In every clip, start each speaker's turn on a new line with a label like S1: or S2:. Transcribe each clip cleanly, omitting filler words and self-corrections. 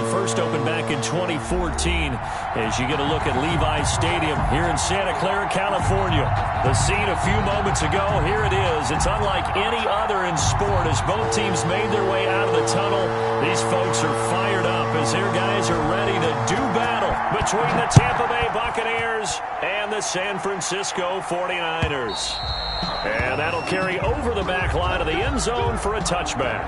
S1: it first opened back in 2014 as you get a look at Levi's Stadium here in Santa Clara, California. The scene a few moments ago, here it is. It's unlike any other in sport as both teams made their way out of the tunnel. These folks are fired up as their guys are ready to do battle between the Tampa Bay Buccaneers and the San Francisco 49ers. And that'll carry over the back line of the end zone for a touchback.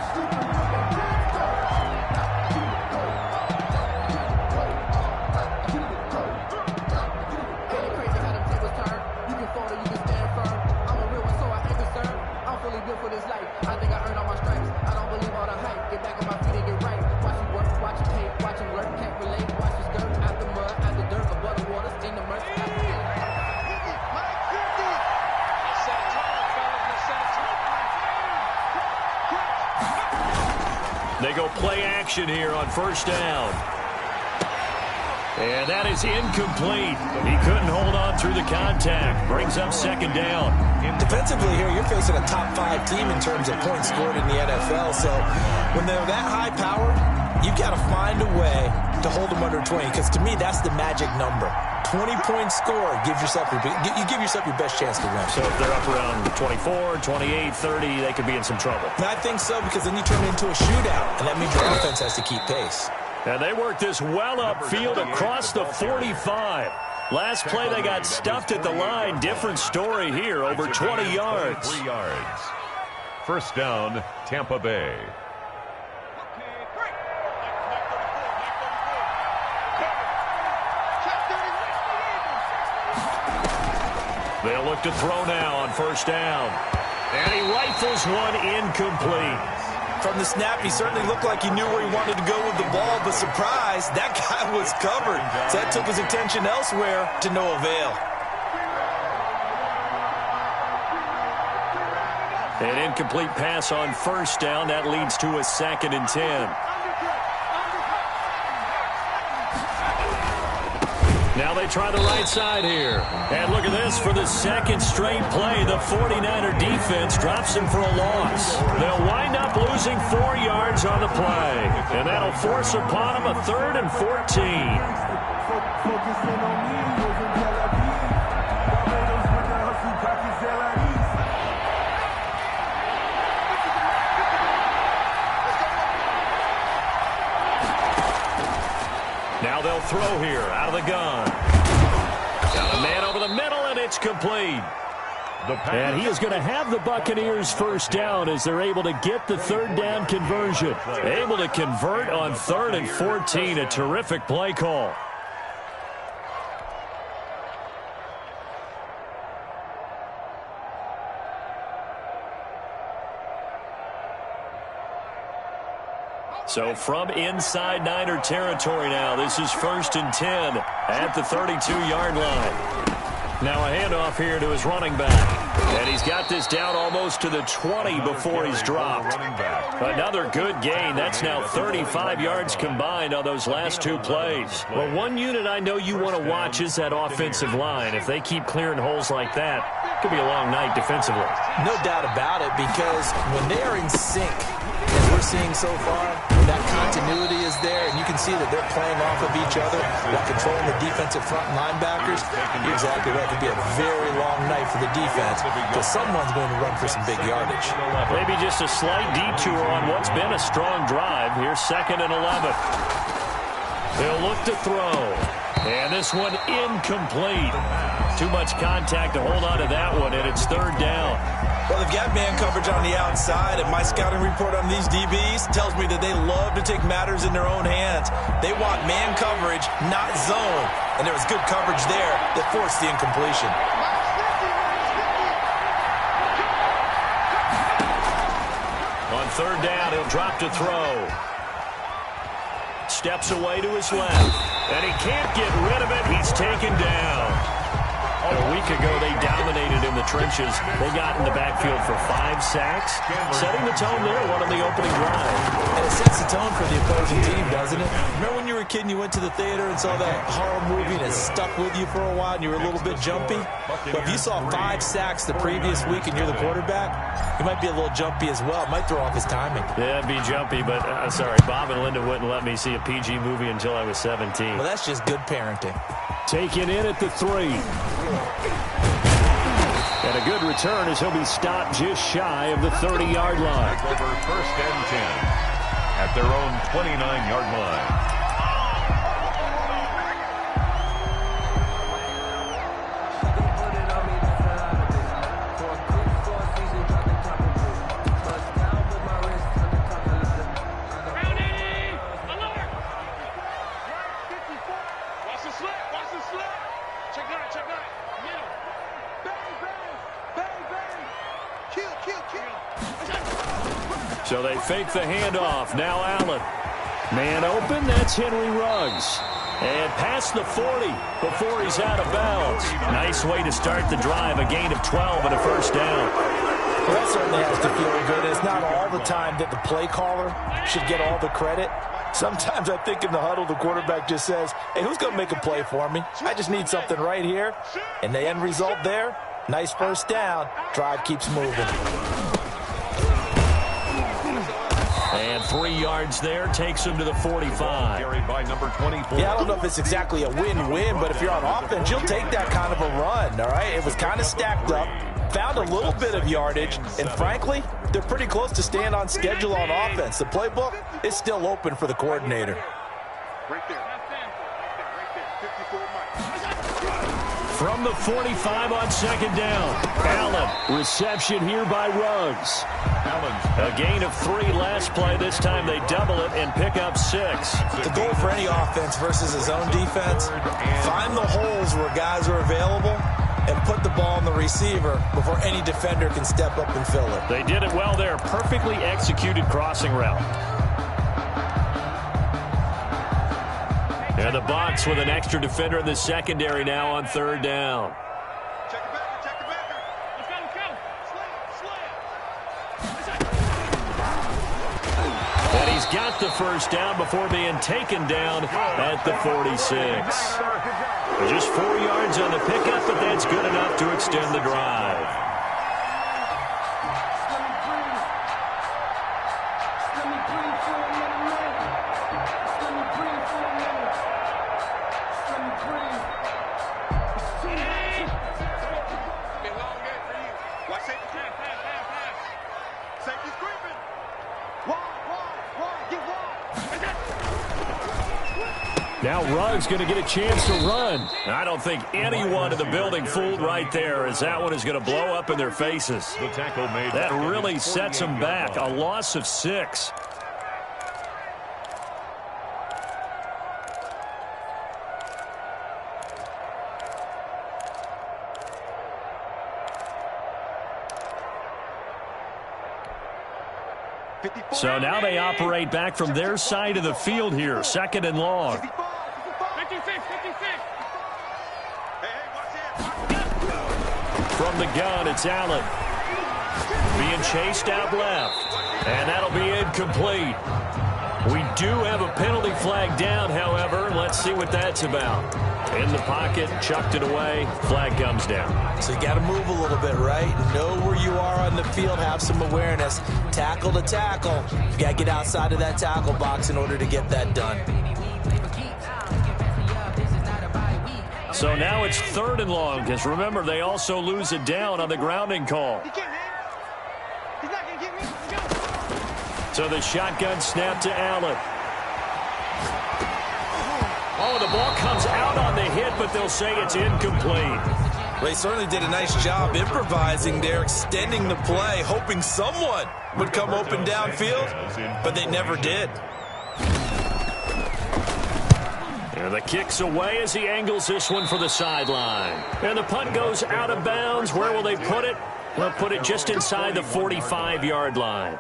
S1: They go play action here on first down. And that is incomplete. He couldn't hold on through the contact. Brings up second down.
S2: Defensively here, you're facing a top 5 team in terms of points scored in the NFL. So when they're that high power, you've got to find a way to hold them under 20. Because to me, that's the magic number. 20-point score gives yourself you give yourself your best chance to win.
S1: So if they're up around 24, 28, 30, they could be in some trouble.
S2: And I think so, because then you turn it into a shootout, and that means your offense has to keep pace.
S1: And they work this well upfield across the 45. Last play they got stuffed at the line. Different story here, over 20 yards.
S3: 3 yards. First down, Tampa Bay.
S1: They'll look to throw now on first down. And he rifles one incomplete.
S2: From the snap, he certainly looked like he knew where he wanted to go with the ball, but surprise, that guy was covered. So that took his attention elsewhere to no avail.
S1: An incomplete pass on first down. That leads to a 2nd and 10. Now they try the right side here. And look at this for the second straight play. The 49er defense drops him for a loss. They'll wind up losing 4 yards on the play. And that'll force upon him a 3rd and 14. Now they'll throw here out of the gun. Got a man over the middle, and it's complete. And he is going to have the Buccaneers first down as they're able to get the 3rd down conversion. Able to convert on 3rd and 14. A terrific play call. So from inside Niner territory now, this is 1st and 10 at the 32-yard line. Now a handoff here to his running back. And he's got this down almost to the 20 before he's dropped. Another good gain. That's now 35 yards combined on those last 2 plays. Well, one unit I know you want to watch is that offensive line. If they keep clearing holes like that, it could be a long night defensively.
S2: No doubt about it, because when they are in sync, as we're seeing so far, that continuity is there, and you can see that they're playing off of each other while controlling the defensive front linebackers. You're exactly right. It could be a very long night for the defense because someone's going to run for some big yardage.
S1: Maybe just a slight detour on what's been a strong drive. Here's 2nd and 11. They'll look to throw. And this one incomplete. Too much contact to hold on to that one, and it's 3rd down.
S2: Well, they've got man coverage on the outside, and my scouting report on these DBs tells me that they love to take matters in their own hands. They want man coverage, not zone. And there was good coverage there that forced the incompletion.
S1: On 3rd down, he'll drop to throw. Steps away to his left. And he can't get rid of it. He's taken down. A week ago, they dominated in the trenches. They got in the backfield for 5 sacks, setting the tone there, one on the opening drive.
S2: And it sets the tone for the opposing team, doesn't it? Remember when you were a kid and you went to the theater and saw that horror movie and it stuck with you for a while and you were a little bit jumpy? But if you saw 5 sacks the previous week and you're the quarterback, you might be a little jumpy as well. It might throw off his timing.
S1: Yeah, it'd be jumpy, but sorry, Bob and Linda wouldn't let me see a PG movie until I was 17.
S2: Well, that's just good parenting.
S1: Taken in at the 3. And a good return as he'll be stopped just shy of the 30-yard line.
S3: Over 1st and 10 at their own 29-yard line.
S1: So they fake the handoff. Now Allen. Man open. That's Henry Ruggs. And past the 40 before he's out of bounds. Nice way to start the drive. A gain of 12 and a first down.
S2: Well, that certainly has to feel good. It's not all the time that the play caller should get all the credit. Sometimes I think in the huddle, the quarterback just says, hey, who's going to make a play for me? I just need something right here. And the end result there, nice first down. Drive keeps moving.
S1: And 3 yards there takes him to the 45.
S3: Carried by number 24.
S2: Yeah, I don't know if it's exactly a win-win, but if you're on offense, you'll take that kind of a run, all right? It was kind of stacked up, found a little bit of yardage, and frankly, they're pretty close to staying on schedule on offense. The playbook is still open for the coordinator.
S4: Right there. Right there. 54 miles.
S1: From the 45 on 2nd down. Allen, reception here by Ruggs. A gain of 3 last play. This time they double it and pick up 6.
S2: The goal for any offense versus his own defense, find the holes where guys are available and put the ball on the receiver before any defender can step up and fill it.
S1: They did it well there. Perfectly executed crossing route. And the Bucs with an extra defender in the secondary now on 3rd down.
S4: Check it back. Check it back. Let's go.
S1: And he's got the first down before being taken down at the 46. Just 4 yards on the pickup, but that's good enough to extend the drive. Now Ruggs going to get a chance to run. I don't think anyone in the building fooled right there, as that one is going to blow up in their faces.
S3: The tackle made.
S1: That really sets them back. A loss of 6. So now they operate back from their side of the field here. 2nd and long.
S4: 56.
S1: From the gun, it's Allen. Being chased out left. And that'll be incomplete. We do have a penalty flag down, however. Let's see what that's about. In the pocket, chucked it away. Flag comes down.
S2: So you got to move a little bit, right? Know where you are on the field. Have some awareness. Tackle to tackle. You got to get outside of that tackle box in order to get that done.
S1: So now it's 3rd and long, because remember, they also lose it down on the grounding call. So the shotgun snap to Allen. Oh, the ball comes out on the hit, but they'll say it's incomplete.
S2: Well, he certainly did a nice job improvising there, extending the play, hoping someone would come open downfield, but they never did.
S1: And the kick's away as he angles this one for the sideline. And the punt goes out of bounds. Where will they put it? They'll put it just inside the 45-yard line.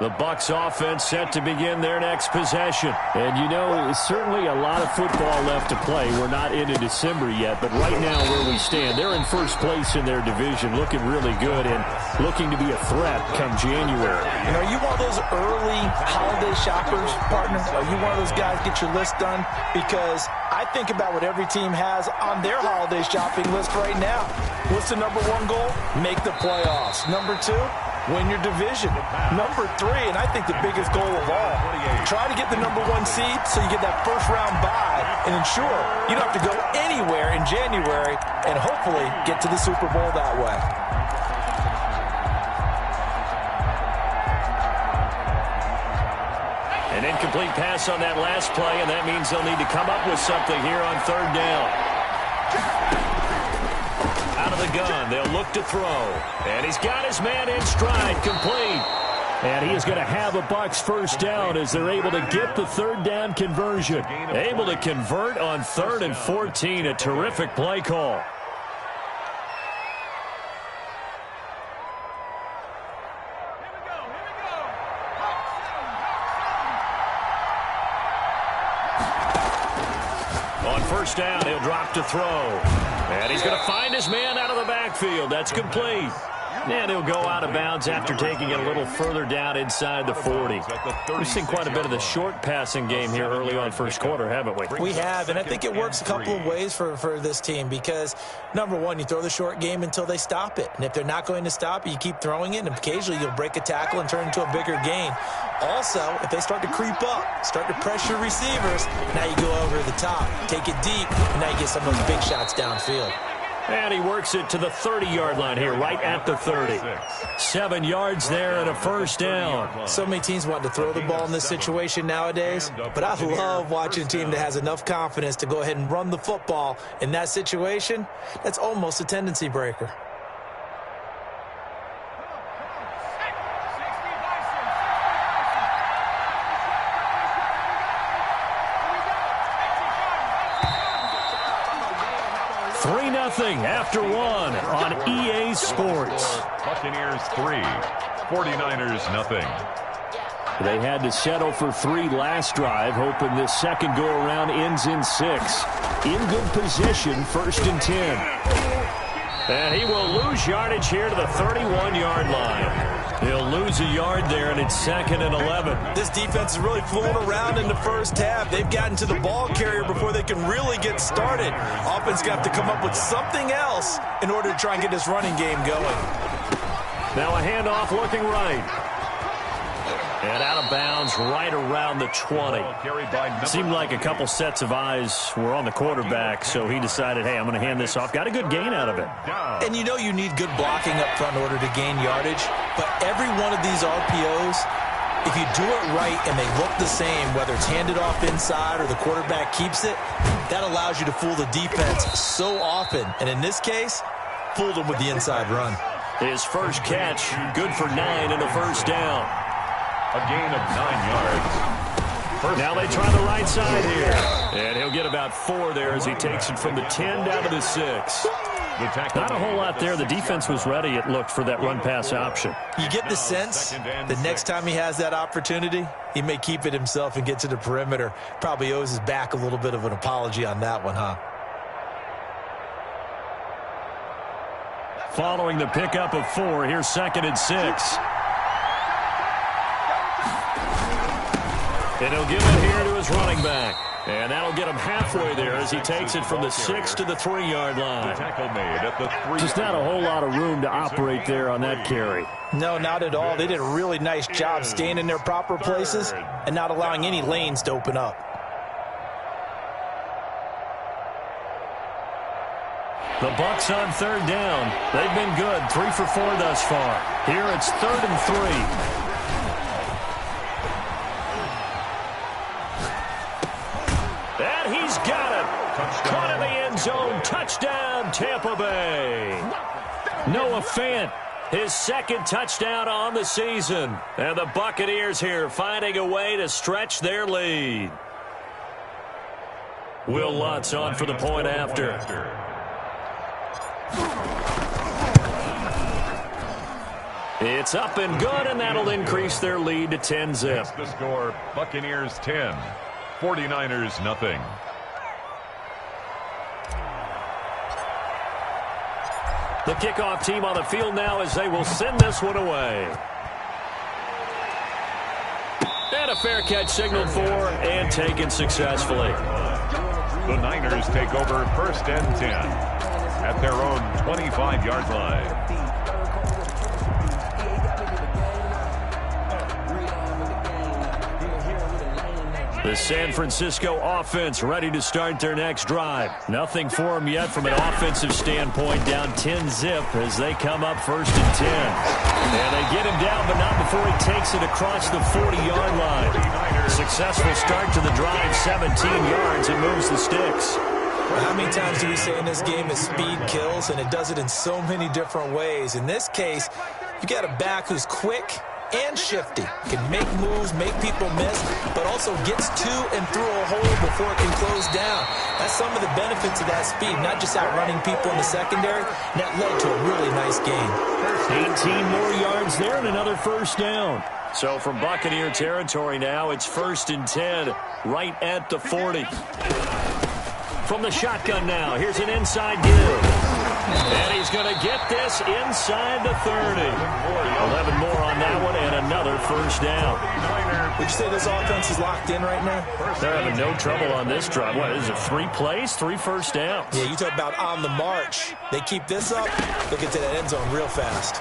S1: The Bucs offense set to begin their next possession. And, you know, certainly a lot of football left to play. We're not into December yet, but right now where we stand, they're in first place in their division, looking really good and looking to be a threat come January.
S2: And are you one of those early holiday shoppers, partner? Are you one of those guys get your list done? Because I think about what every team has on their holiday shopping list right now. What's the number one goal? Make the playoffs. Number two, win your division. Number three, and I think the biggest goal of all, try to get the number one seed so you get that first round bye and ensure you don't have to go anywhere in January and hopefully get to the Super Bowl that way.
S1: An incomplete pass on that last play, and that means they'll need to come up with something here on third down. Out of the gun, they'll look to throw. And he's got his man in stride, complete. And he is going to have a Bucs first down as they're able to get the third down conversion. Able to convert on 3rd and 14, a terrific play call. On first down, he'll drop to throw. And he's going to find his man out of the backfield. That's complete. And he'll go out of bounds after taking it a little further down inside the 40. We've seen quite a bit of the short passing game here early on first quarter, haven't we?
S2: We have, and I think it works a couple of ways for this team because, number one, you throw the short game until they stop it. And if they're not going to stop it, you keep throwing it, and occasionally you'll break a tackle and turn it into a bigger gain. Also, if they start to creep up, start to pressure receivers, now you go over the top, take it deep, and now you get some of those big shots downfield.
S1: And he works it to the 30-yard line here, right at the 30. 7 yards there and a first down.
S2: So many teams want to throw the ball in this situation nowadays, but I love watching a team that has enough confidence to go ahead and run the football in that situation. That's almost a tendency breaker.
S1: After one on EA Sports.
S3: Buccaneers 3, 49ers nothing.
S1: They had to settle for 3 last drive, hoping this second go-around ends in 6. In good position, 1st and 10. And he will lose yardage here to the 31-yard line. He'll lose a yard there, and it's 2nd and 11.
S2: This defense is really fooling around in the first half. They've gotten to the ball carrier before they can really get started. Offense got to come up with something else in order to try and get this running game going.
S1: Now a handoff looking right. And out of bounds right around the 20. Seemed like a couple sets of eyes were on the quarterback, so he decided, hey, I'm going to hand this off. Got a good gain out of it.
S2: And you know you need good blocking up front in order to gain yardage, but every one of these RPOs, if you do it right and they look the same, whether it's handed off inside or the quarterback keeps it, that allows you to fool the defense so often. And in this case, fooled them with the inside run.
S1: His first catch, good for 9 and a first down.
S3: A gain of 9 yards.
S1: Now they try the right side here. And he'll get about 4 there as he takes it from the 10 down to the 6. Not a whole lot there. The defense was ready, it looked, for that run-pass option.
S2: You get the sense the next time he has that opportunity, he may keep it himself and get to the perimeter. Probably owes his back a little bit of an apology on that one, huh?
S1: Following the pickup of 4, here's 2nd and 6. And he'll give it here to his running back. And that'll get him halfway there as he takes it from the 6 to the 3-yard line. Just not a whole lot of room to operate there on that carry.
S2: No, not at all. They did a really nice job staying in their proper places and not allowing any lanes to open up.
S1: The Bucs on 3rd down. They've been good, 3 for 4 thus far. Here it's 3rd and 3. And he's got it. Caught in the end zone. Touchdown, Tampa Bay. Noah Fant, his 2nd touchdown on the season. And the Buccaneers here finding a way to stretch their lead. Will Lutz on for the point after. It's up and good, and that'll increase their lead to 10-zip.
S3: That's the score, Buccaneers 10, 49ers nothing.
S1: The kickoff team on the field now as they will send this one away. And a fair catch signaled for and taken successfully.
S3: The Niners take over 1st and 10 at their own 25-yard line.
S1: The San Francisco offense ready to start their next drive. Nothing for them yet from an offensive standpoint, down 10-zip as they come up 1st and 10. And they get him down, but not before he takes it across the 40-yard line. Successful start to the drive, 17 yards, and moves the sticks.
S2: How many times do we say in this game that speed kills, and it does it in so many different ways? In this case, you got a back who's quick and shifty, can make moves, make people miss, but also gets to and through a hole before it can close down. That's some of the benefits of that speed, not just outrunning people in the secondary, and that led to a really nice game.
S1: 18 more yards there and another first down. So from Buccaneer territory now, it's 1st and 10, right at the 40. From the shotgun now, here's an inside give. And he's going to get this inside the 30. 11 more on that one and another first down.
S2: Would you say this offense is locked in right now?
S1: They're having no trouble on this drive. What is it, 3 plays, 3 first downs?
S2: Yeah, you talk about on the march. They keep this up, they'll get to that end zone real fast.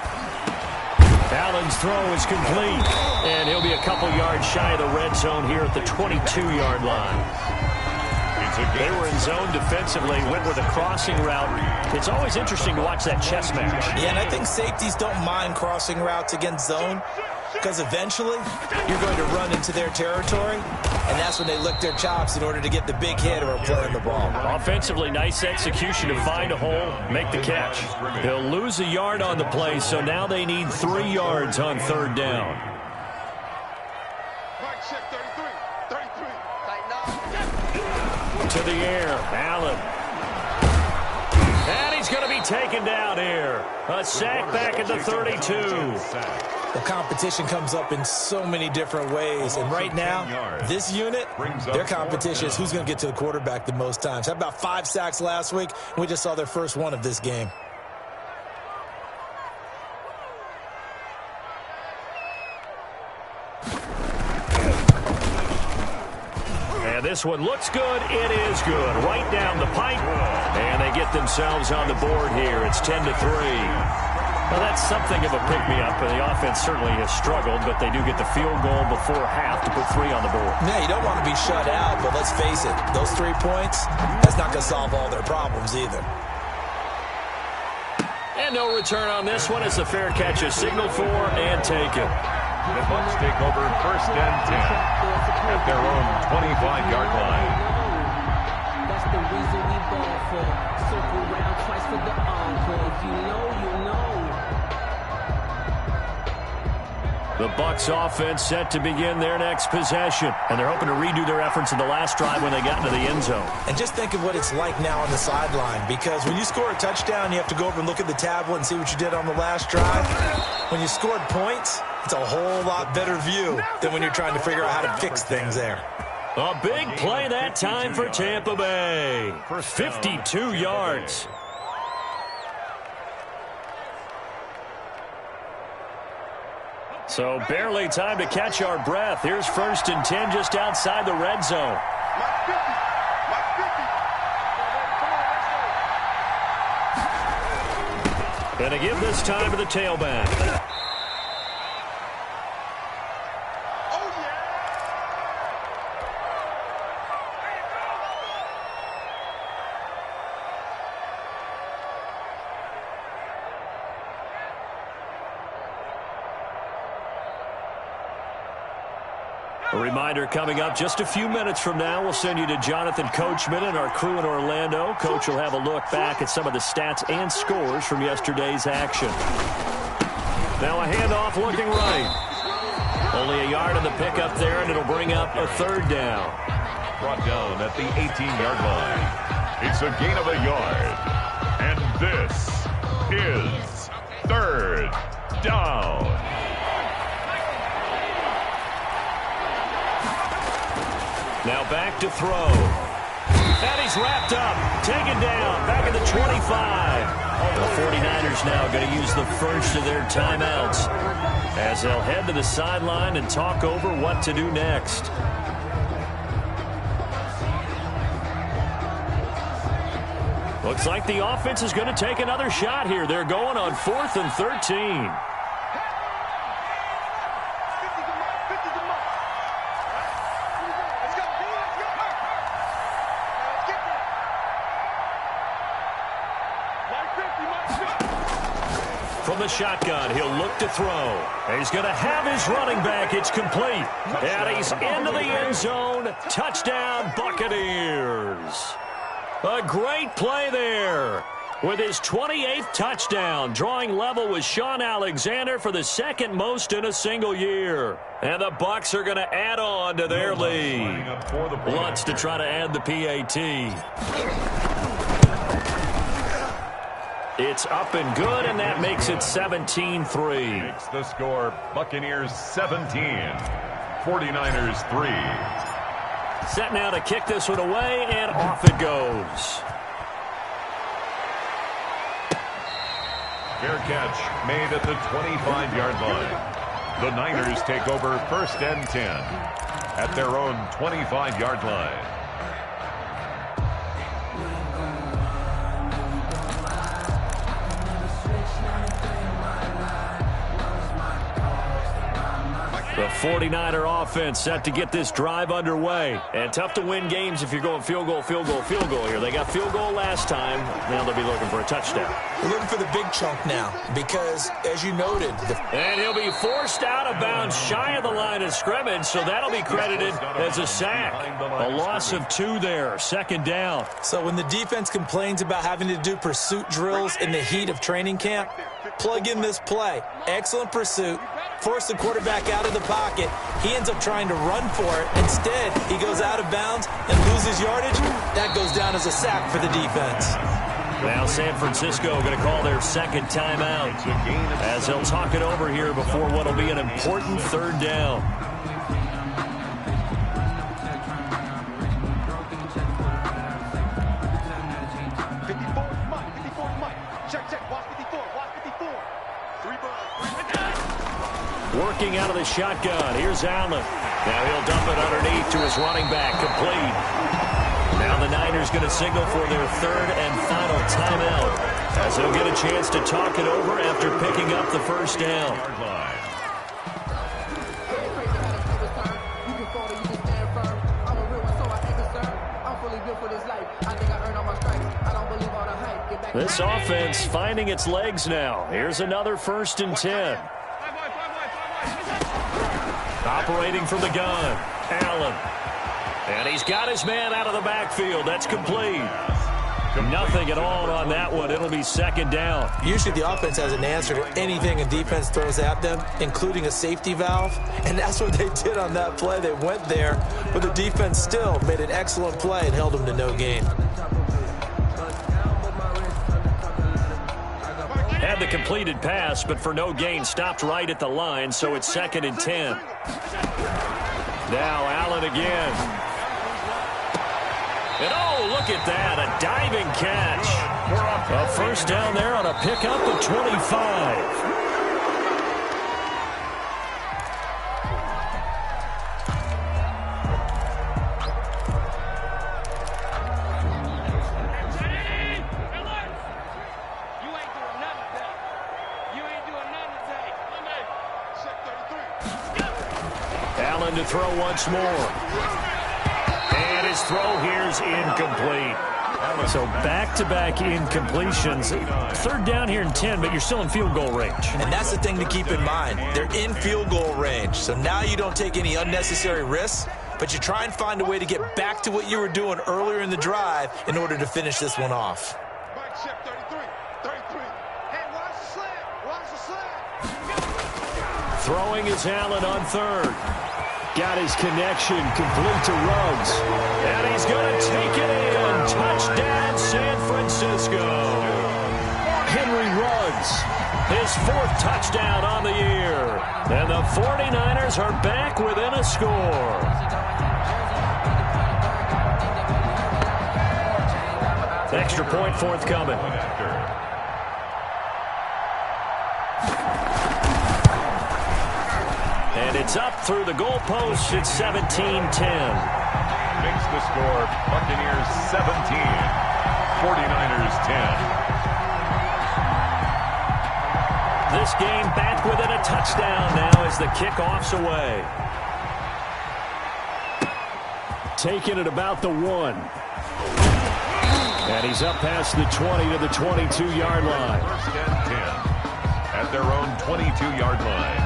S1: Allen's throw is complete, and he'll be a couple yards shy of the red zone here at the 22-yard line. They were in zone defensively, went with a crossing route. It's always interesting to watch that chess match.
S2: Yeah, and I think safeties don't mind crossing routes against zone because eventually you're going to run into their territory, and that's when they lick their chops in order to get the big hit or play on the ball.
S1: Offensively, nice execution to find a hole, make the catch. They'll lose a yard on the play, so now they need 3 yards on 3rd down. To the air, Allen. And he's going to be taken down here. A sack back at the 32.
S2: The competition comes up in so many different ways. And right now, this unit, their competition is who's going to get to the quarterback the most times. Had about 5 sacks last week. We just saw their first one of this game.
S1: This one looks good. It is good. Right down the pipe. And they get themselves on the board here. It's 10-3. Well, that's something of a pick-me-up. The offense certainly has struggled, but they do get the field goal before half to put 3 on the board.
S2: Yeah, you don't want to be shut out, but let's face it. Those 3 points, that's not going to solve all their problems either.
S1: And no return on this one as the fair catch is signaled for and taken.
S3: The Bucs take over 1st and 10 at their own 25-yard line.
S5: That's the reason we ball for. Circle round twice for the encore. You know.
S1: The Bucs offense set to begin their next possession. And they're hoping to redo their efforts in the last drive when they got into the end zone.
S2: And just think of what it's like now on the sideline. Because when you score a touchdown, you have to go over and look at the tablet and see what you did on the last drive. When you scored points, it's a whole lot better view than when you're trying to figure out how to fix things there.
S1: A big play that time for Tampa Bay. 52 yards. So barely time to catch our breath. Here's 1st and 10 just outside the red zone. Gonna give this time to the tailback. A reminder coming up just a few minutes from now, we'll send you to Jonathan Coachman and our crew in Orlando. Coach will have a look back at some of the stats and scores from yesterday's action. Now a handoff looking right. Only a yard on the pickup there, and it'll bring up a 3rd down.
S3: Brought down at the 18-yard line. It's a gain of a yard. And this is 3rd down.
S1: Now back to throw. And he's wrapped up. Taken down. Back at the 25. The 49ers now going to use the first of their timeouts as they'll head to the sideline and talk over what to do next. Looks like the offense is going to take another shot here. They're going on 4th and 13. From the shotgun, he'll look to throw. He's going to have his running back. It's complete. And he's into the end zone. Touchdown, Buccaneers. A great play there with his 28th touchdown, drawing level with Sean Alexander for the second most in a single year. And the Bucs are going to add on to their lead. Lutz to try to add the PAT. It's up and good, and that makes it 17-3.
S3: Makes the score Buccaneers 17, 49ers 3.
S1: Set now to kick this one away, and off it goes.
S3: Fair catch made at the 25-yard line. The Niners take over 1st and 10 at their own 25-yard line.
S1: The 49er offense set to get this drive underway. And tough to win games if you're going field goal, field goal, field goal here. They got field goal last time. Now they'll be looking for a touchdown.
S2: We're looking for the big chunk now because, as you noted...
S1: And he'll be forced out of bounds shy of the line of scrimmage, so that'll be credited as a sack. A loss of 2 there, 2nd down.
S2: So when the defense complains about having to do pursuit drills in the heat of training camp, plug in this play. Excellent pursuit. Force the quarterback out of the pocket. He ends up trying to run for it. Instead, he goes out of bounds and loses yardage. That goes down as a sack for the defense.
S1: Now San Francisco going to call their 2nd timeout as they'll talk it over here before what will be an important 3rd down. Working out of the shotgun. Here's Allen. Now he'll dump it underneath to his running back. Complete. Now the Niners going to signal for their 3rd and final timeout as they'll get a chance to talk it over after picking up the 1st down. This offense finding its legs now. Here's another 1st and 10. Operating from the gun, Allen. And he's got his man out of the backfield. That's complete. Nothing at all on that one. It'll be 2nd down.
S2: Usually the offense has an answer to anything a defense throws at them, including a safety valve. And that's what they did on that play. They went there, but the defense still made an excellent play and held them to no gain.
S1: Had the completed pass, but for no gain, stopped right at the line, so it's 2nd and 10. Now Allen again. And oh, look at that, a diving catch. A 1st down there on a pickup of 25. To throw once more. And his throw here's incomplete. So back-to-back incompletions. 3rd down here and 10, but you're still in field goal range.
S2: And that's the thing to keep in mind. They're in field goal range. So now you don't take any unnecessary risks, but you try and find a way to get back to what you were doing earlier in the drive in order to finish this one off.
S1: Throwing is Allen on 3rd. Got his connection complete to Ruggs. And he's going to take it in. Touchdown, San Francisco. Henry Ruggs, his 4th touchdown on the year. And the 49ers are back within a score. Extra point forthcoming. And it's up through the goalposts. It's 17-10.
S3: Makes the score Buccaneers 17, 49ers 10.
S1: This game back within a touchdown now as the kickoff's away. Taking it about the 1. And he's up past the 20 to the 22-yard line.
S3: 1st and 10 at their own 22-yard line.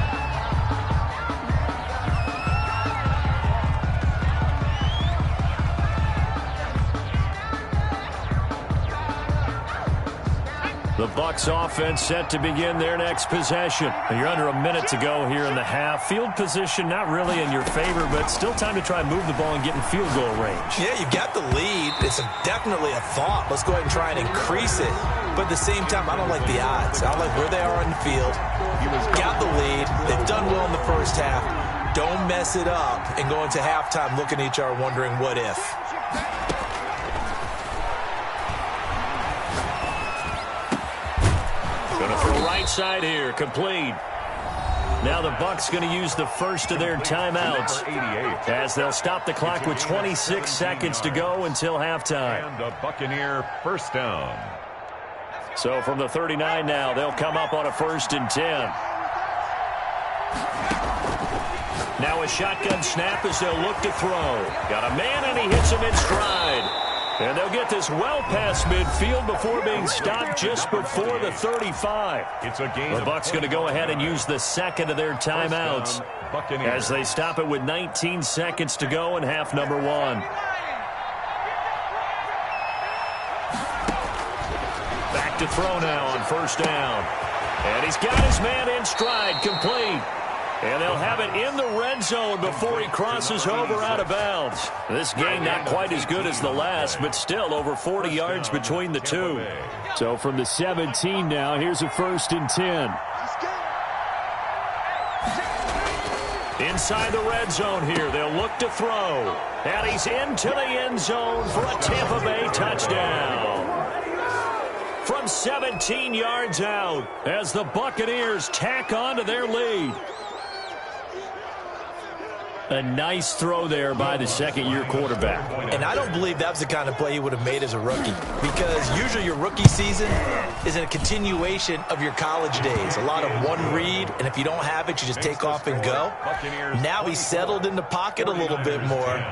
S1: The Bucs offense set to begin their next possession. You're under a minute to go here in the half. Field position not really in your favor, but still time to try and move the ball and get in field goal range.
S2: Yeah, you've got the lead. It's definitely a thought. Let's go ahead and try and increase it. But at the same time, I don't like the odds. I don't like where they are on the field. Got the lead. They've done well in the first half. Don't mess it up and go into halftime looking at each other wondering what if.
S1: Right side here, complete. Now the Bucs going to use the first of their timeouts as they'll stop the clock with 26 seconds to go until halftime.
S3: And a Buccaneer first down.
S1: So from the 39 now, they'll come up on a 1st and 10. Now a shotgun snap as they'll look to throw. Got a man and he hits him in stride. And they'll get this well past midfield before being stopped just before the 35.
S3: It's a game.
S1: The Bucs going to go ahead and use the second of their timeouts as they stop it with 19 seconds to go in half number 1. Back to throw now on 1st down. And he's got his man in stride, complete. And they'll have it in the red zone before he crosses over out of bounds. This game not quite as good as the last, but still over 40 yards between the two. So from the 17 now, here's a 1st and 10. Inside the red zone here, they'll look to throw. And he's into the end zone for a Tampa Bay touchdown. From 17 yards out as the Buccaneers tack on to their lead. A nice throw there by the second-year quarterback.
S2: And I don't believe that was the kind of play he would have made as a rookie, because usually your rookie season is in a continuation of your college days. A lot of one read, and if you don't have it, you just take off and go. Now he's settled in the pocket a little bit more,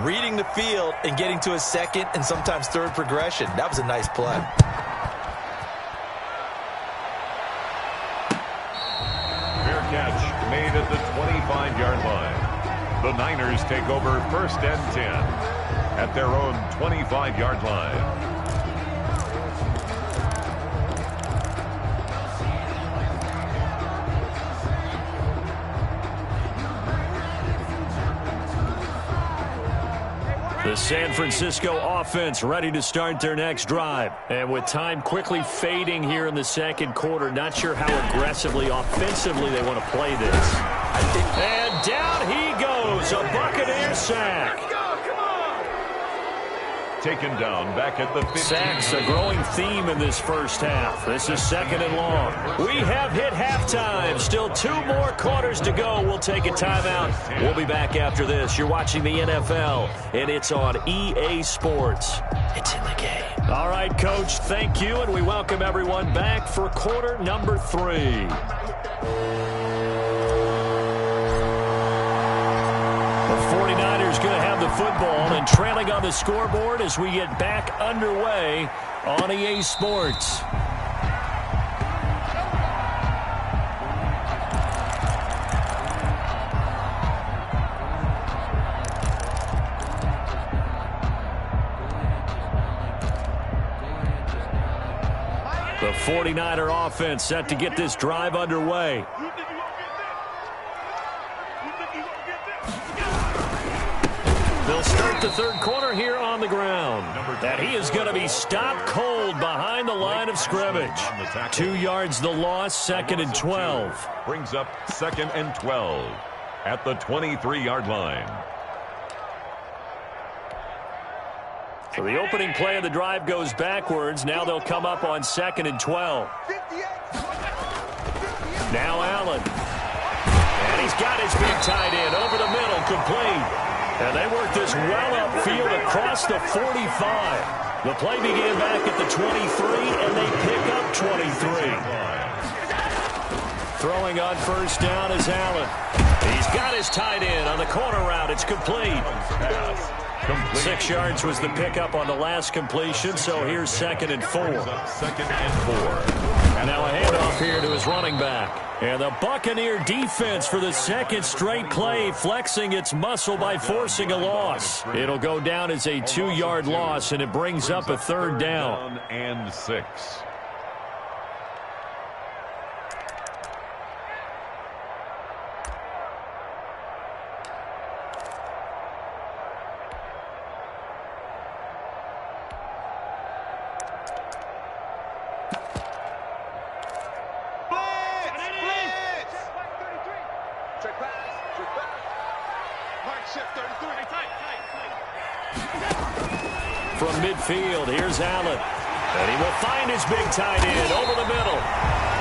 S2: reading the field and getting to a second and sometimes third progression. That was a nice play.
S3: Fair catch made at the 25-yard line. The Niners take over 1st and 10 at their own 25-yard line.
S1: The San Francisco offense ready to start their next drive. And with time quickly fading here in the second quarter, not sure how aggressively, offensively they want to play this. And down he goes, a Buccaneer sack.
S3: Taken down back at the 15.
S1: Sacks a growing theme in this first half. This is 2nd and long. We have hit halftime. Still 2 more quarters to go. We'll take a timeout. We'll be back after this. You're watching the NFL, and it's on EA Sports. It's in the game. All right, Coach, thank you, and we welcome everyone back for quarter number 3. The 49ers going to have the football and trailing on the scoreboard as we get back underway on EA Sports. The 49er offense set to get this drive underway. They'll start the third quarter here on the ground. And he is going to be stopped cold behind the line of scrimmage. 2 yards the loss, 2nd and 12.
S3: Brings up 2nd and 12 at the 23-yard line.
S1: So the opening play of the drive goes backwards. Now they'll come up on 2nd and 12. Now Allen. And he's got his big tight end over the middle, complete. And they work this well upfield across the 45. The play began back at the 23, and they pick up 23. Throwing on first down is Allen. He's got his tight end on the corner route. It's complete. 6 yards was the pickup on the last completion, so here's 2nd and 4.
S3: 2nd and 4.
S1: And now a handoff here to his running back. And the Buccaneer defense for the second straight play flexing its muscle by forcing a loss. It'll go down as a 2-yard loss, and it brings up a 3rd down.
S3: And 6.
S1: From midfield, here's Allen. And he will find his big tight end over the middle.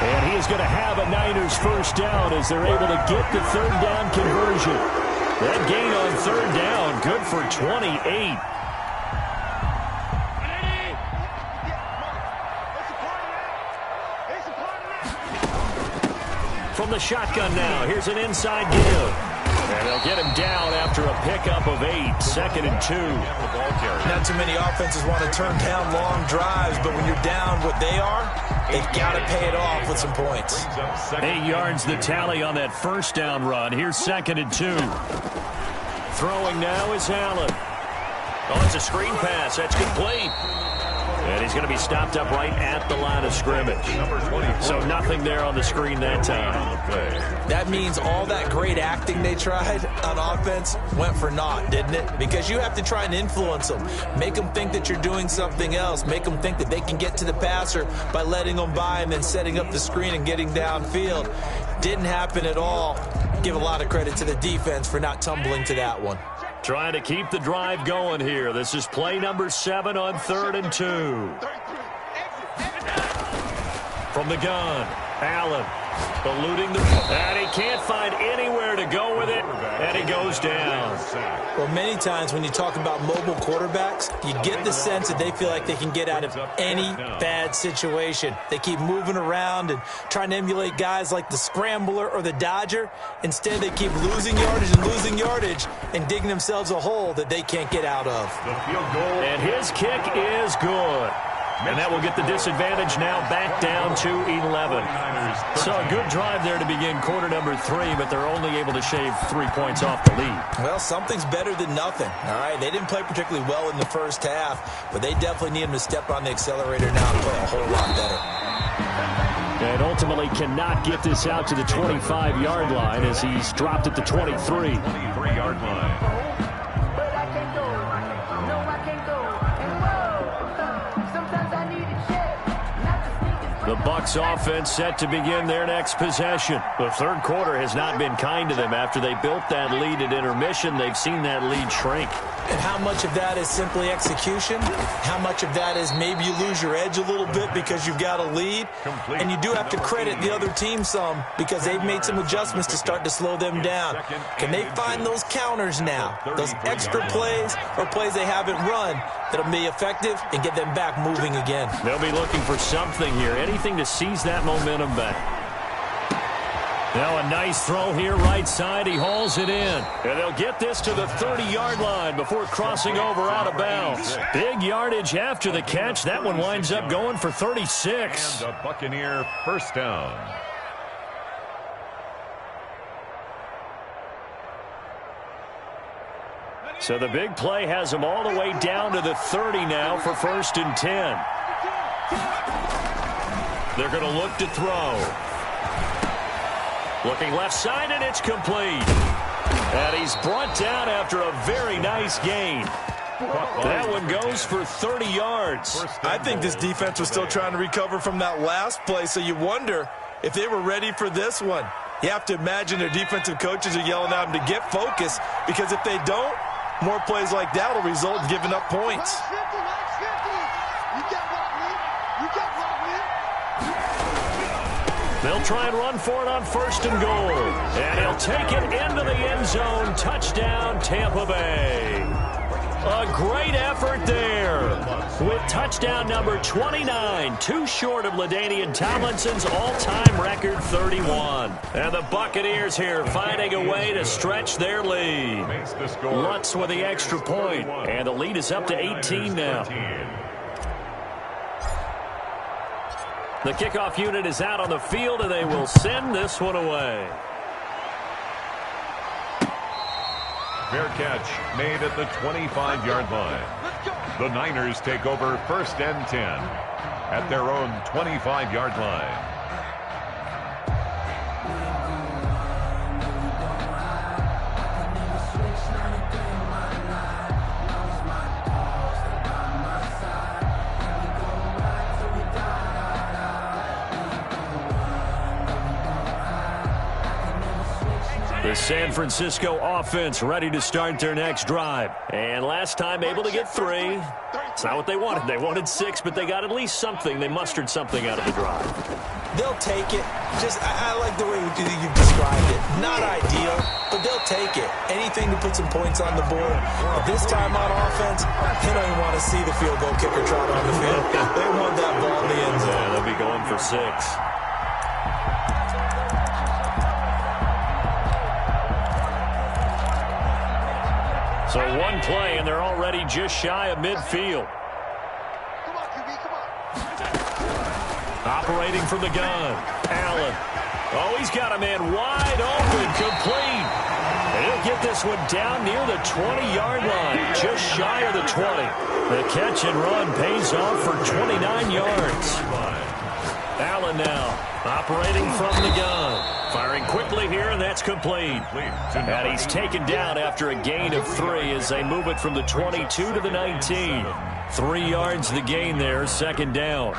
S1: And he is going to have a Niners first down as they're able to get the 3rd down conversion. That gain on 3rd down, good for 28. From the shotgun now, here's an inside give. And they'll get him down after a pickup of 8, 2nd and 2.
S2: Not too many offenses want to turn down long drives, but when you're down what they are, they've got to pay it off with some points.
S1: 8 yards the tally on that first down run. Here's 2nd and 2. Throwing now is Allen. Oh, it's a screen pass. That's complete. And he's going to be stopped up right at the line of scrimmage. So nothing there on the screen that time.
S2: That means all that great acting they tried on offense went for naught, didn't it? Because you have to try and influence them. Make them think that you're doing something else. Make them think that they can get to the passer by letting them by and then setting up the screen and getting downfield. Didn't happen at all. Give a lot of credit to the defense for not tumbling to that one.
S1: Trying to keep the drive going here. This is play number 7 on 3rd and 2. From the gun, Allen eluding the... And he can't find anywhere to go with it, and he goes down.
S2: Well, many times when you talk about mobile quarterbacks, you get the sense that they feel like they can get out of any bad situation. They keep moving around and trying to emulate guys like the Scrambler or the Dodger. Instead, they keep losing yardage and digging themselves a hole that they can't get out of.
S1: And his kick is good. And that will get the disadvantage now back down to 11. So a good drive there to begin quarter number 3, but they're only able to shave 3 points off the lead.
S2: Well, something's better than nothing, all right? They didn't play particularly well in the first half, but they definitely need them to step on the accelerator now and play a whole lot better.
S1: And ultimately cannot get this out to the 25-yard line as he's dropped at the 23.
S3: 23-yard line.
S1: The Bucs offense set to begin their next possession. The third quarter has not been kind to them. After they built that lead at intermission, they've seen that lead shrink.
S2: And how much of that is simply execution? How much of that is maybe you lose your edge a little bit because you've got a lead? And you do have to credit the other team some because they've made some adjustments to start to slow them down. Can they find those counters now? Those extra plays or plays they haven't run that'll be effective and get them back moving again?
S1: They'll be looking for something here. Anything to seize that momentum back. Now a nice throw here right side. He hauls it in. And they'll get this to the 30-yard line before crossing over out of bounds. Big yardage after the catch. That one winds up going for 36.
S3: And a Buccaneer first down.
S1: So the big play has them all the way down to the 30 now for 1st and 10. They're going to look to throw. Looking left side, and it's complete. And he's brought down after a very nice gain. That one goes for 30 yards.
S2: I think this defense was still trying to recover from that last play, so you wonder if they were ready for this one. You have to imagine their defensive coaches are yelling at them to get focused, because if they don't, more plays like that will result in giving up points.
S1: They'll try and run for it on 1st and goal. And he'll take it into the end zone. Touchdown, Tampa Bay. A great effort there with touchdown number 29, too short of LaDainian Tomlinson's all-time record 31. And the Buccaneers here finding a way to stretch their lead. Lutz with the extra point, and the lead is up to 18 now. The kickoff unit is out on the field, and they will send this one away.
S3: Fair catch made at the 25-yard line. The Niners take over 1st and 10 at their own 25-yard line.
S1: The San Francisco offense ready to start their next drive. And last time able to get 3. It's not what they wanted. They wanted 6, but they got at least something. They mustered something out of the drive.
S2: They'll take it. I like the way you've described it. Not ideal, but they'll take it. Anything to put some points on the board. But this time on offense, they don't even want to see the field goal kicker trot on the field. They want that ball in the end zone.
S1: Yeah, they'll be going for 6. So one play, and they're already just shy of midfield.
S4: Come on, QB, come on.
S1: Operating from the gun, Allen. Oh, he's got a man wide open, complete. And he'll get this one down near the 20-yard line, just shy of the 20. The catch and run pays off for 29 yards. Allen now operating from the gun. Firing quickly here, and that's complete. And he's taken down after a gain of 3 as they move it from the 22 to the 19. 3 yards the gain there, 2nd down.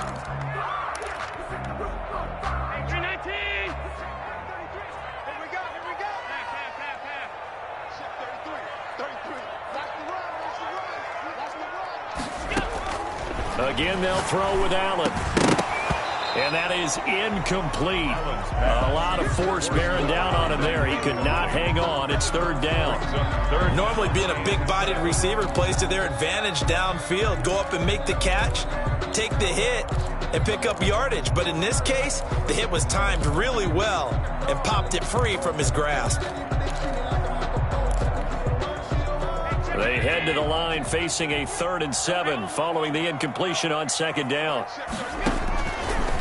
S1: Again, they'll throw with Allen. And that is incomplete. A lot of force bearing down on him there. He could not hang on. It's 3rd down.
S2: Normally being a big-bodied receiver plays to their advantage downfield. Go up and make the catch, take the hit, and pick up yardage. But in this case, the hit was timed really well and popped it free from his grasp.
S1: They head to the line facing a 3rd and 7 following the incompletion on 2nd down.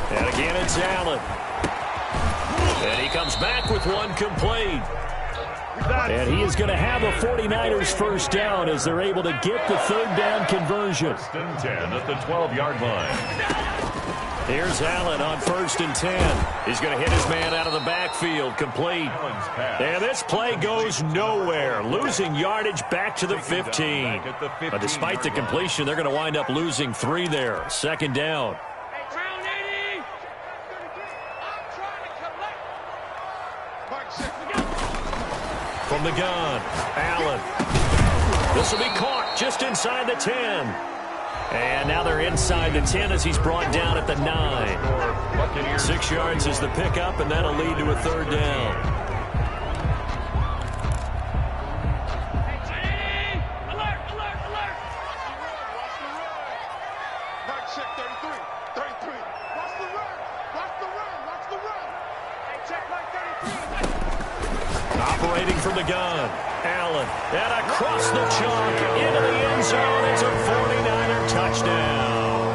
S1: And again, it's Allen. And he comes back with one complete. And he is going to have a 49ers 1st down as they're able to get the 3rd down conversion.
S3: 1st and 10 at the 12-yard line.
S1: Here's Allen on 1st and 10. He's going to hit his man out of the backfield, complete. And this play goes nowhere, losing yardage back to the 15. But despite the completion, they're going to wind up losing 3 there. 2nd down. From the gun, Allen. This will be caught just inside the 10. And now they're inside the 10 as he's brought down at the 9. 6 yards is the pickup, and that'll lead to a 3rd down.
S4: Alert, alert, alert. Mike check 33, 33. Watch the run, watch the run, watch the run. Hey, check Mike 33.
S1: Operating from the gun, Allen. And across the chalk into the end zone. It's a 49er touchdown.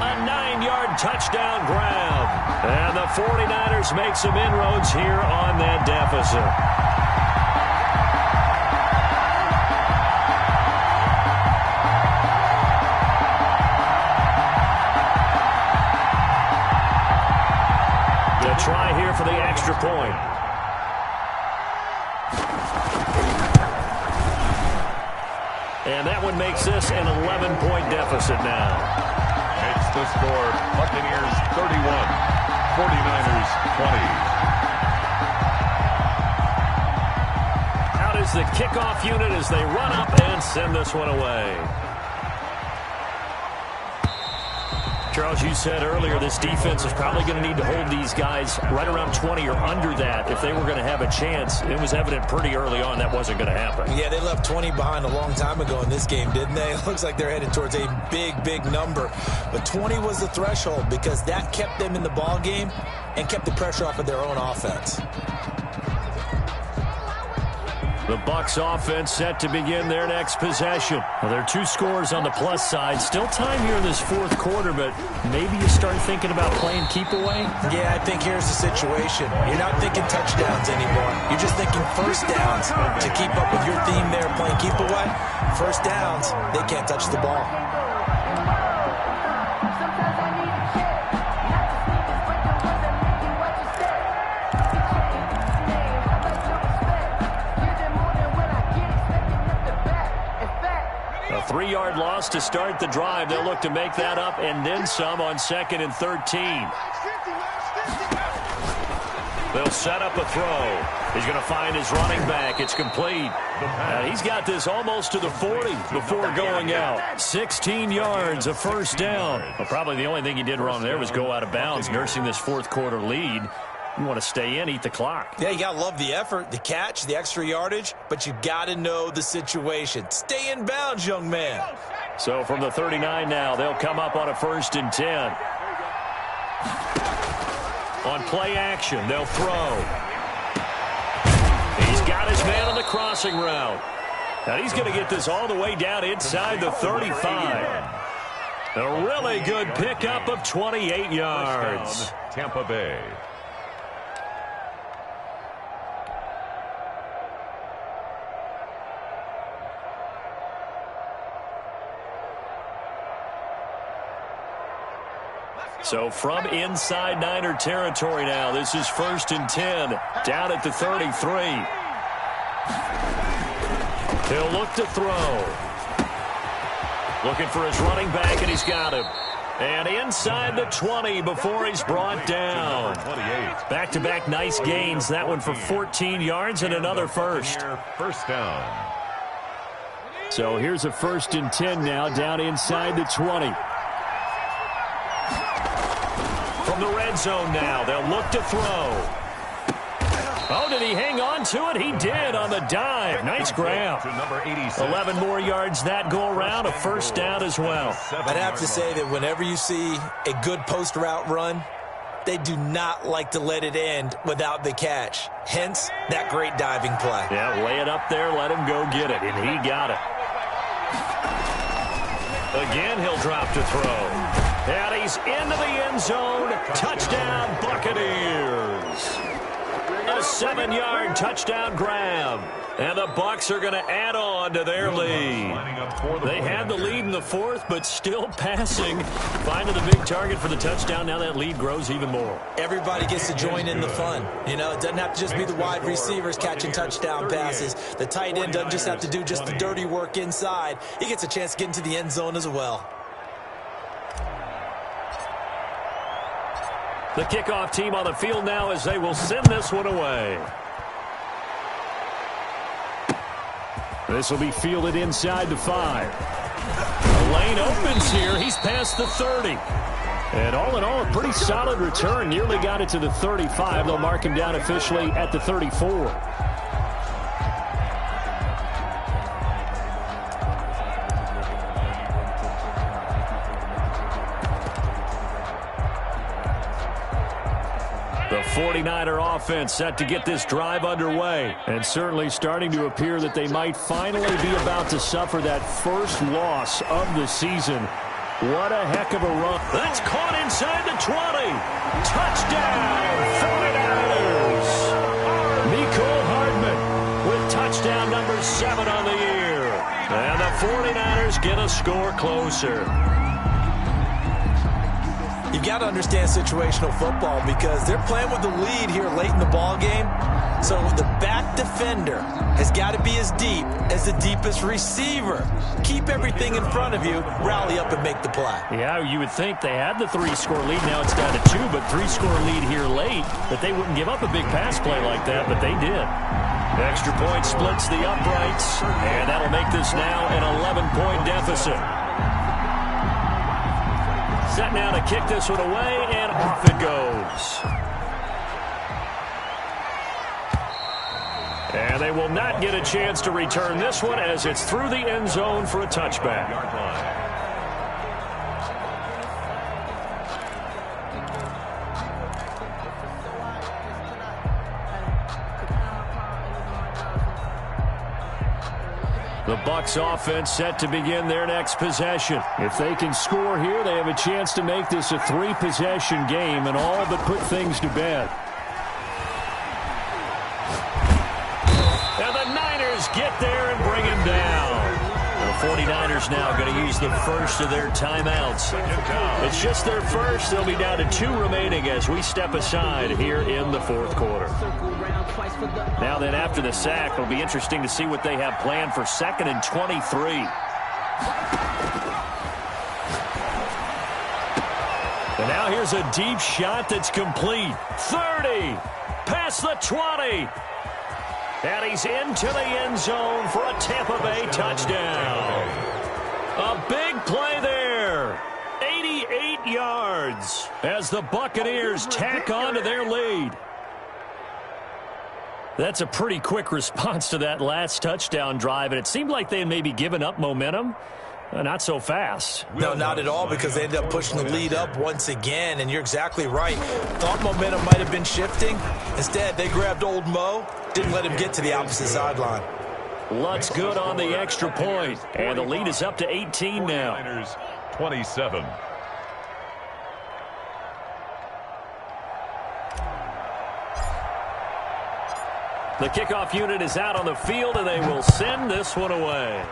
S1: A 9-yard touchdown grab. And the 49ers make some inroads here on that deficit. The try here for the extra point. And that one makes this an 11-point deficit now.
S3: Makes the score Buccaneers 31, 49ers 20.
S1: Out is the kickoff unit as they run up and send this one away. Charles, you said earlier this defense is probably going to need to hold these guys right around 20 or under that if they were going to have a chance. It was evident pretty early on that wasn't going to happen.
S2: Yeah, they left 20 behind a long time ago in this game, didn't they? It looks like they're headed towards a big number. But 20 was the threshold because that kept them in the ball game and kept the pressure off of their own offense.
S1: The Bucs offense set to begin their next possession. Well, there are 2 scores on the plus side. Still time here in this fourth quarter, but maybe you start thinking about playing keep away?
S2: Yeah, I think here's the situation. You're not thinking touchdowns anymore. You're just thinking first downs to keep up with your theme there playing keep away. First downs, they can't touch the ball.
S1: A 3-yard loss to start the drive. They'll look to make that up and then some on 2nd and 13. They'll set up a throw. He's going to find his running back. It's complete. He's got this almost to the 40 before going out. 16 yards, a first down. Well, probably the only thing he did wrong there was go out of bounds, nursing this fourth quarter lead. You want to stay in, eat the clock.
S2: Yeah, you got to love the effort, the catch, the extra yardage, but you got to know the situation. Stay in bounds, young man.
S1: So from the 39 now, they'll come up on a 1st and 10. On play action, they'll throw. He's got his man on the crossing route. Now he's going to get this all the way down inside the 35. A really good pickup of 28 yards.
S3: Tampa Bay.
S1: So from inside Niner territory now, this is 1st and 10, down at the 33. He'll look to throw. Looking for his running back, and he's got him. And inside the 20 before he's brought down. Back-to-back nice gains. That one for 14 yards and another first.
S3: First down.
S1: So here's a 1st and 10 now, down inside the 20. From the red zone now, they'll look to throw. Oh, did he hang on to it? He did on the dive. Nice grab. 11 more yards that go around, a first down as well.
S2: I'd have to say that whenever you see a good post route run, they do not like to let it end without the catch. Hence, that great diving play.
S1: Yeah, lay it up there, let him go get it, and he got it. Again, he'll drop to throw. And he's into the end zone. Touchdown, Buccaneers. A 7-yard touchdown grab. And the Bucs are going to add on to their lead. They had the lead in the 4th, but still passing. Finding the big target for the touchdown. Now that lead grows even more.
S2: Everybody gets to join in the fun. You know, it doesn't have to just be the wide receivers catching touchdown passes. The tight end doesn't just have to do just the dirty work inside. He gets a chance to get into the end zone as well.
S1: The kickoff team on the field now as they will send this one away. This will be fielded inside the 5. The lane opens here. He's past the 30. And all in all, a pretty solid return. Nearly got it to the 35. They'll mark him down officially at the 34. The 49er offense set to get this drive underway, and certainly starting to appear that they might finally be about to suffer that first loss of the season. What a heck of a run. That's caught inside the 20. Touchdown, 49ers. Mecole Hardman with touchdown number 7 on the year. And the 49ers get a score closer.
S2: You've got to understand situational football because they're playing with the lead here late in the ball game. So the back defender has got to be as deep as the deepest receiver. Keep everything in front of you, rally up and make the play.
S1: Yeah, you would think they had the 3-score lead. Now it's down to 2, but 3-score lead here late, that they wouldn't give up a big pass play like that, but they did. Extra point splits the uprights, and that'll make this now an 11-point deficit. Set now to kick this one away, and off it goes. And they will not get a chance to return this one as it's through the end zone for a touchback. The Bucs offense set to begin their next possession. If they can score here, they have a chance to make this a 3-possession game and all but put things to bed. And the Niners get there and bring him down. The 49ers now going to use the first of their timeouts. It's just their first. They'll be down to 2 remaining as we step aside here in the fourth quarter. Now then, after the sack, it'll be interesting to see what they have planned for 2nd and 23. And now here's a deep shot that's complete. 30, past the 20. And he's into the end zone for a Tampa Bay touchdown. A big play there. 88 yards as the Buccaneers tack on to their lead. That's a pretty quick response to that last touchdown drive, and it seemed like they had maybe given up momentum. Not so fast.
S2: No, not at all, because they ended up pushing the lead up once again, and you're exactly right. Thought momentum might have been shifting. Instead, they grabbed old Mo, didn't let him get to the opposite sideline.
S1: Lutz good on the extra point, and the lead is up to 18 now.
S3: 27.
S1: The kickoff unit is out on the field, and they will send this one away.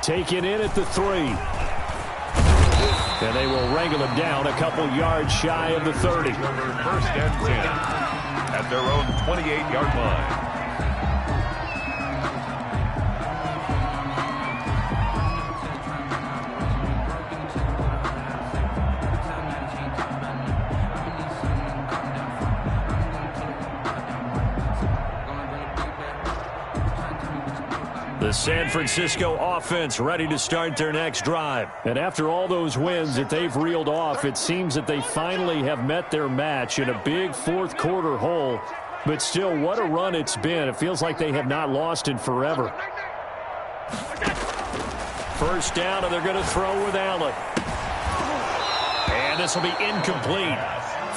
S1: Taken in at the 3. And they will wrangle him down a couple yards shy of the 30.
S3: 1st and 10 at their own 28-yard line.
S1: The San Francisco offense ready to start their next drive. And after all those wins that they've reeled off, it seems that they finally have met their match in a big fourth quarter hole. But still, what a run it's been. It feels like they have not lost in forever. First down, and they're going to throw with Allen. And this will be incomplete.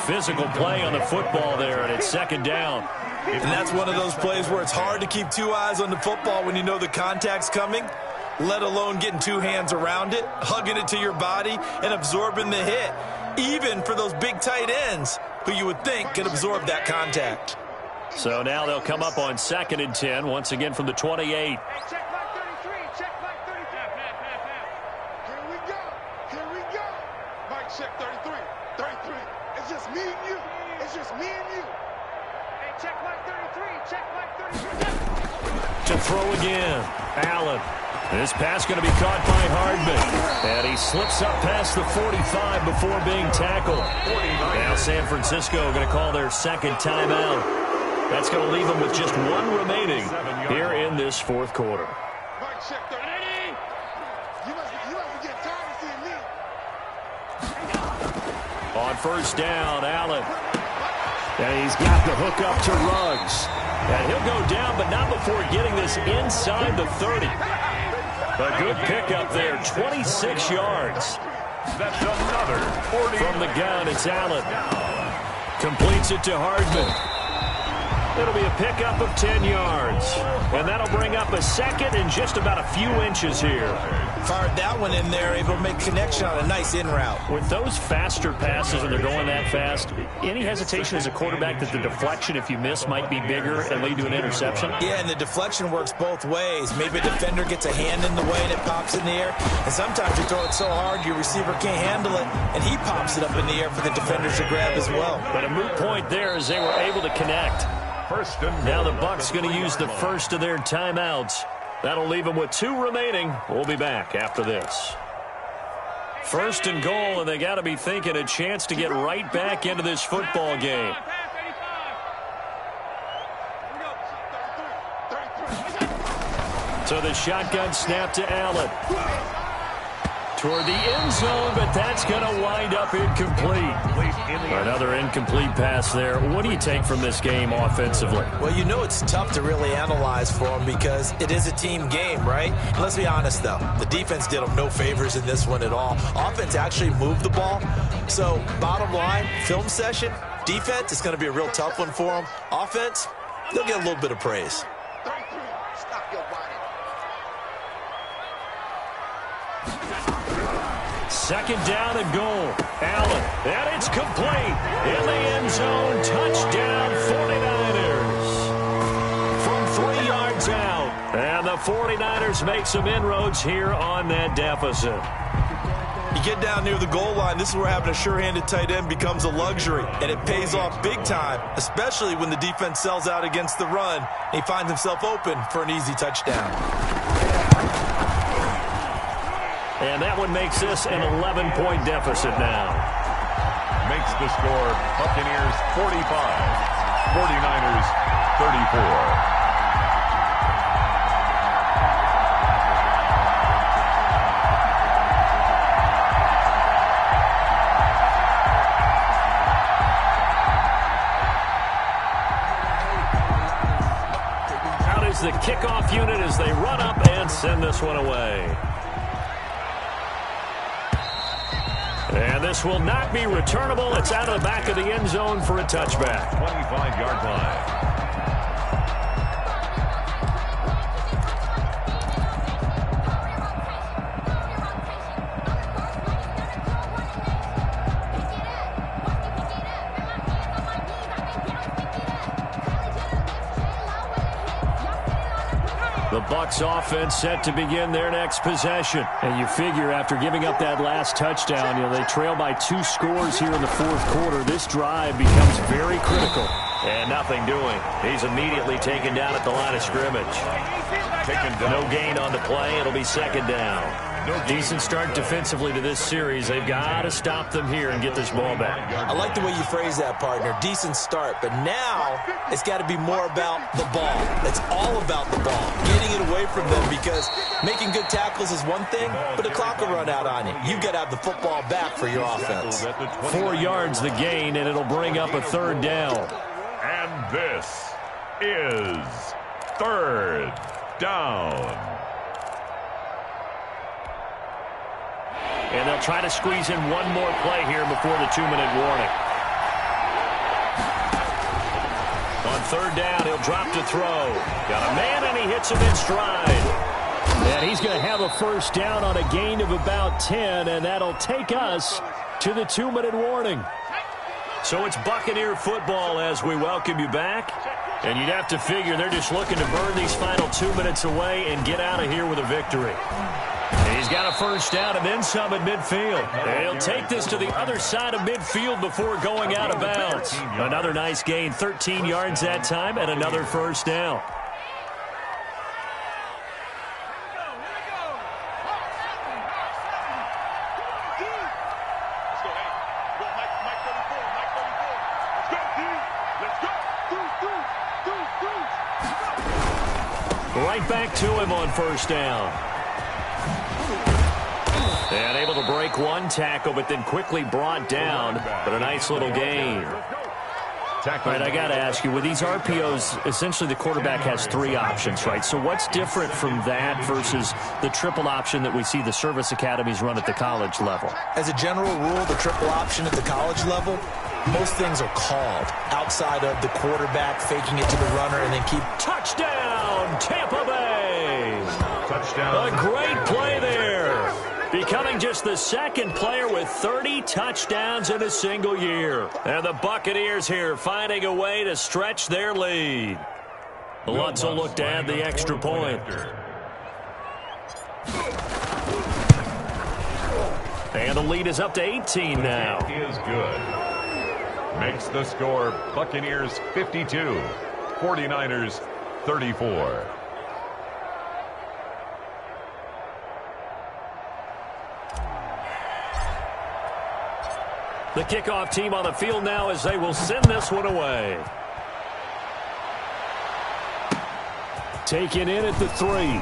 S1: Physical play on the football there, and it's 2nd down.
S2: And that's one of those plays where it's hard to keep 2 eyes on the football when you know the contact's coming, let alone getting 2 hands around it, hugging it to your body, and absorbing the hit, even for those big tight ends who you would think could absorb that contact.
S1: So now they'll come up on 2nd and 10, once again from the 28.
S4: Hey, check my 33, check my 33. Here we go, here we go. Mike, check 33, 33. It's just me and you, it's just me and you. Check my 33, check my 33.
S1: To throw again, Allen. This pass going to be caught by Hardman. And he slips up past the 45 before being tackled. Now San Francisco going to call their 2nd timeout. That's going to leave them with just 1 remaining here in this fourth quarter.
S4: Mike, check 30. You must be getting tired of seeing me.
S1: On first down, Allen. And he's got the hook up to Ruggs. And he'll go down, but not before getting this inside the 30. A good pickup there, 26 yards.
S3: That's another 40.
S1: From the gun, it's Allen. Completes it to Hardman. It'll be a pickup of 10 yards. And that'll bring up a 2nd and just about a few inches here.
S2: Fired that one in there, able to make connection on a nice in route.
S1: With those faster passes and they're going that fast, any hesitation as a quarterback that the deflection, if you miss, might be bigger and lead to an interception?
S2: Yeah, and the deflection works both ways. Maybe a defender gets a hand in the way and it pops in the air. And sometimes you throw it so hard your receiver can't handle it, and he pops it up in the air for the defenders to grab as well.
S1: But a moot point there as they were able to connect.
S3: First and
S1: Now the
S3: goal.
S1: Bucs going to use the first of their timeouts. That'll leave them with 2 remaining. We'll be back after this. First and goal, and they got to be thinking a chance to get right back into this football game. So the shotgun snap to Allen. Toward the end zone, but that's going to wind up incomplete. Another incomplete pass there. What do you take from this game offensively?
S2: Well, you know it's tough to really analyze for them because it is a team game, right? Let's be honest, though. The defense did them no favors in this one at all. Offense actually moved the ball. So, bottom line, film session, defense is going to be a real tough one for them. Offense, they'll get a little bit of praise.
S1: Second down and goal. Allen, and it's complete. In the end zone, touchdown 49ers. From 3 yards out. And the 49ers make some inroads here on that deficit.
S2: You get down near the goal line, this is where having a sure-handed tight end becomes a luxury, and it pays off big time, especially when the defense sells out against the run, and he finds himself open for an easy touchdown.
S1: And that one makes this an 11-point deficit now.
S3: Makes the score Buccaneers 45, 49ers 34.
S1: The kickoff unit as they run up and send this one away. And this will not be returnable. It's out of the back of the end zone for a touchback.
S3: 25-yard line.
S1: The Bucs offense set to begin their next possession. And you figure after giving up that last touchdown, they trail by 2 scores here in the 4th quarter. This drive becomes very critical. And nothing doing. He's immediately taken down at the line of scrimmage. No gain on the play. It'll be second down. Decent start defensively to this series. They've got to stop them here and get this ball back.
S2: I like the way you phrase that, partner. Decent start, but now it's got to be more about the ball. It's all about the ball, getting it away from them, because making good tackles is one thing, but the clock will run out on you. You've got to have the football back for your offense.
S1: 4 yards the gain, and it'll bring up a 3rd down.
S3: And this is 3rd down.
S1: And they'll try to squeeze in one more play here before the 2-minute warning. On 3rd down, he'll drop to throw. Got a man, and he hits him in stride. And he's going to have a first down on a gain of about 10, and that'll take us to the 2-minute warning. So it's Buccaneer football as we welcome you back. And you'd have to figure they're just looking to burn these final 2 minutes away and get out of here with a victory. And he's got a first down and then some at midfield. And he'll take this to the other side of midfield before going out of bounds. Another nice gain, 13 yards that time, and another first down. Right back to him on first down. And able to break one tackle, but then quickly brought down. But a nice little gain. All right, I got to ask you, with these RPOs, essentially the quarterback has 3 options, right? So what's different from that versus the triple option that we see the service academies run at the college level?
S2: As a general rule, the triple option at the college level, most things are called outside of the quarterback faking it to the runner and then keep.
S1: Touchdown, Tampa Bay!
S3: Touchdown.
S1: A great play there. Becoming just the 2nd player with 30 touchdowns in a single year. And the Buccaneers here finding a way to stretch their lead. Lutz will look to add the extra point. And the lead is up to 18 now.
S3: Is good. Makes the score Buccaneers 52, 49ers 34.
S1: The kickoff team on the field now as they will send this one away. Taken in at the 3.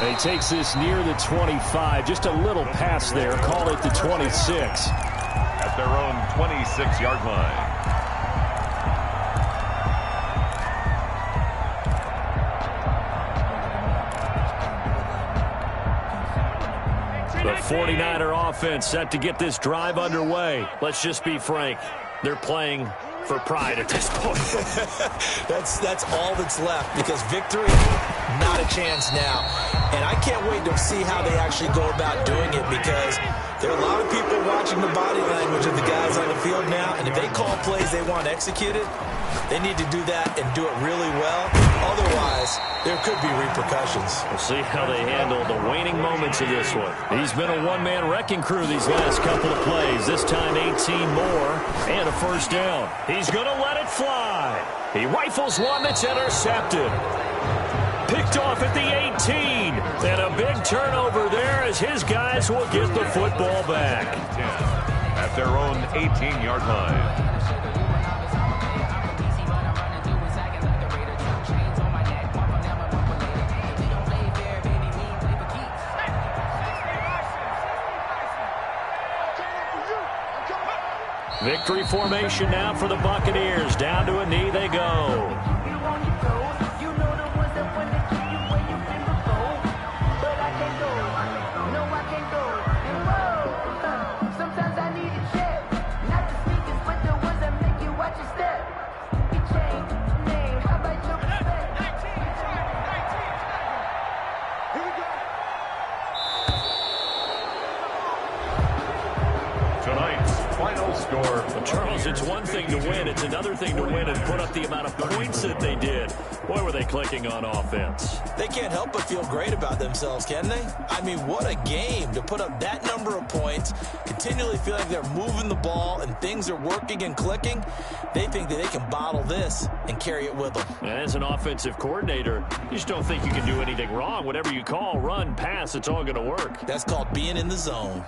S1: He takes this near the 25. Just a little pass there. Call it the 26.
S3: At their own 26-yard line.
S1: The 49er offense set to get this drive underway. Let's just be frank. They're playing for pride at this point.
S2: That's all that's left, because victory, not a chance now. And I can't wait to see how they actually go about doing it, because there are a lot of people watching the body language of the guys on the field now, and if they call plays they want executed, they need to do that and do it really well. Otherwise, there could be repercussions.
S1: We'll see how they handle the waning moments of this one. He's been a one-man wrecking crew these last couple of plays. This time 18 more and a first down. He's going to let it fly. He rifles one that's intercepted. Picked off at the 18. And a big turnover there as his guys will get the football back.
S3: At their own 18-yard line.
S1: Victory formation now for the Buccaneers. Down to a knee they go. Well, Charles, it's one thing to win. It's another thing to win and put up the amount of points that they did. Boy, were they clicking on offense.
S2: They can't help but feel great about themselves, can they? I mean, what a game to put up that number of points, continually feel like they're moving the ball and things are working and clicking. They think that they can bottle this and carry it with them.
S1: And as an offensive coordinator, you just don't think you can do anything wrong. Whatever you call, run, pass, it's all going to work.
S2: That's called being in the zone.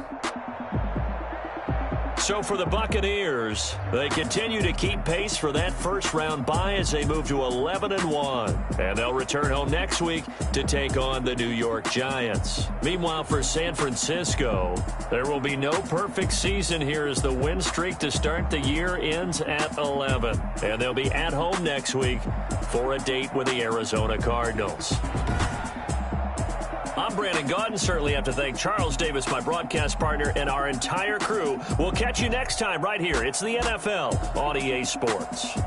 S1: So for the Buccaneers, they continue to keep pace for that first-round bye as they move to 11-1. And they'll return home next week to take on the New York Giants. Meanwhile, for San Francisco, there will be no perfect season here as the win streak to start the year ends at 11. And they'll be at home next week for a date with the Arizona Cardinals. I'm Brandon Gaudin. Certainly have to thank Charles Davis, my broadcast partner, and our entire crew. We'll catch you next time right here. It's the NFL on EA Sports.